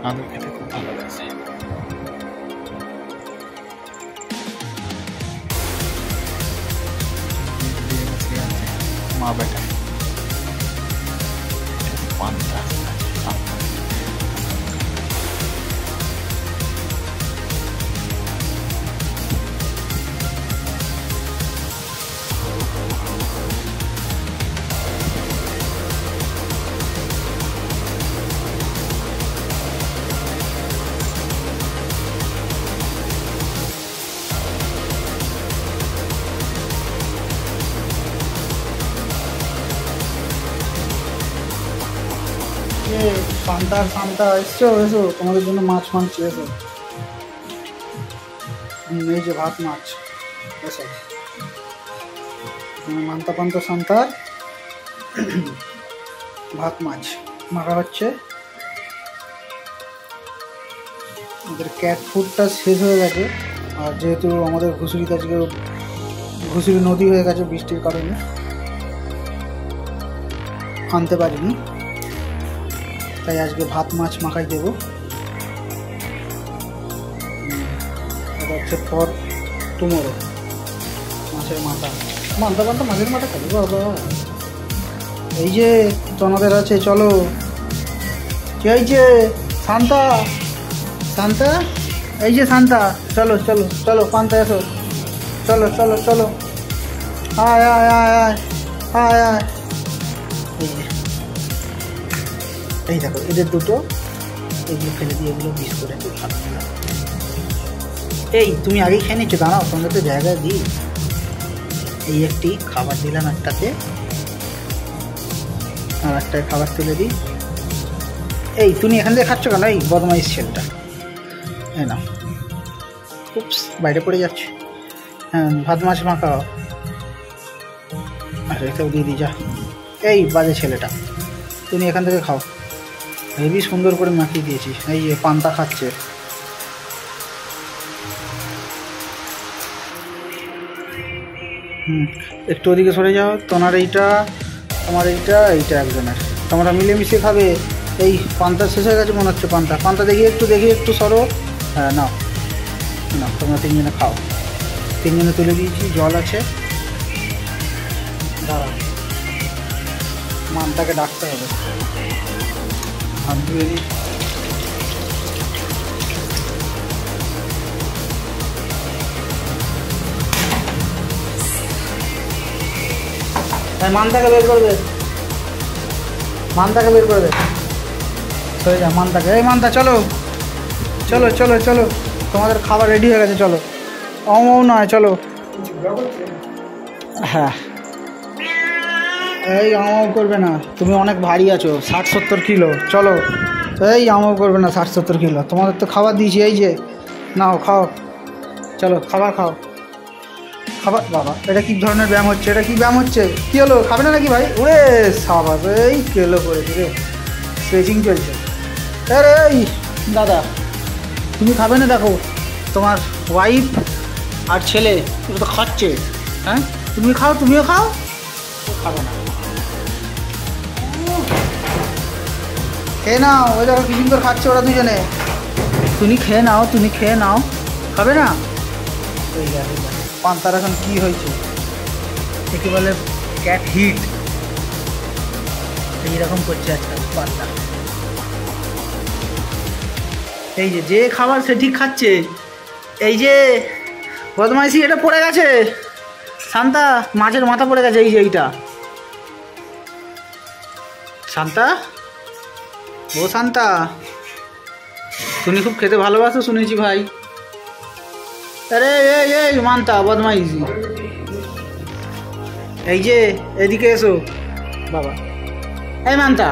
আদর খেতে খুব ভালোবাসে। মা বেটা পান্তা পান্তা পান্তা এসছো, এসো তোমাদের জন্য মাছ মানছি, এসো। এই যে ভাত মাছ, এসো মান্তা পান্তা সান্তার ভাত মাছ মাখা হচ্ছে। আমাদের ক্যাট ফুডটা শেষ হয়ে গেছে, আর যেহেতু আমাদের ঘুষুরিতে আজকে ঘুষুরি নদী হয়ে গেছে বৃষ্টির কারণে আনতে পারিনি, তাই আজকে ভাত মাছ মাখাই দেবো। এটা হচ্ছে ফর টুমোরো, মাছের মাথা, মান্তা পান্তা মাছের মাথা খাবো বাবা। এই যে তোমাদের আছে, চলো। এই যে শান্তা, শান্তা, এই যে শান্তা, চলো চলো চলো পান্তা এসো, চলো চলো চলো, আয় আয় আয় আয় আয় আয়। এই যে এই দেখো এদের দুটো, এগুলো ফেলে দিয়ে এগুলো মিস করে খাবার। এই তুমি আগেই খেয়ে নিচ্ছ, দাঁড়াও সঙ্গে তো জায়গায় দিই। এই একটি খাবার দিলাম একটাতে, আর একটায় খাবার তুলে দিই। এই তুমি এখান থেকে খাচ্ছ কেন, এই বদমাইশ ছেলেটা? হ্যাঁ না, খুব বাইরে পড়ে যাচ্ছে। হ্যাঁ ভাত মাছ মাখাও, আর এটাও দিয়ে দিই যা। এই বাজে ছেলেটা, তুমি এখান থেকে খাও, হেবি সুন্দর করে মাখিয়ে দিয়েছি। এই যে পান্তা খাচ্ছে। একটু ওদিকে সরে যাও, তোমার এইটা, তোমার এইটা, এইটা একজনের, তোমরা মিলেমিশে খাবে। এই পান্তা শেষ হয়ে গেছে মনে হচ্ছে, পান্তা পান্তা দেখি একটু সরো। হ্যাঁ নাও না, তোমরা তিনজনে খাও। তিনজনে তুলে দিয়েছি, জল আছে, দাঁড়াও মানটাকে ডাকতে হবে। হাত ধুয়ে দিই। মানটাকে বের করবে, মানটাকে বের করে দে, সরে যা মানটাকে। এই মানটা চলো চলো চলো চলো, তোমাদের খাবার রেডি হয়ে গেছে, চলো। ও নয়, চলো। হ্যাঁ এই আমাও করবে না, তুমি অনেক ভারী আছো, 60-70 কিলো, চলো। এই আমাও করবে না 60-70 কিলো, তোমাদের তো খাবার দিয়েছি, এই যে নাও খাও, চলো খাবার খাও, খাবার। বাবা এটা কী ধরনের ব্যায়াম হচ্ছে, এটা কী ব্যায়াম হচ্ছে? কী হলো, খাবে না নাকি ভাই? ওরে সাবাস, এই কেলো করেছি রে, স্ট্রেচিং চলছে। আরে এই দাদা তুমি খাবে না? দেখো তোমার ওয়াইফ আর ছেলে ওটা তো খাচ্ছে। হ্যাঁ তুমি খাও, তুমিও খাও। খাবে না, খেয়ে নাও। ওই দেখো কি সুন্দর খাচ্ছে ওরা দুজনে, তুমি খেয়ে নাও, তুমি খেয়ে নাও। খাবে না? ওই দেখো পান্তার এখন কী হয়েছে, একে বলে ক্যাট হিট, এইরকম করছে একটা পান্তা। এই যে যে খাবার সে ঠিক খাচ্ছে। এই যে বদমাইশি, এটা পড়ে গেছে শান্তা, মাছের মাথা পড়ে গেছে। এই যে এইটা শান্তা, ও শান্তা, তুমি খুব খেতে ভালোবাসো শুনেছি ভাই। আরে এই এই মান্তা বদমাইশি, এই যে এদিকে এসো বাবা। এই মান্তা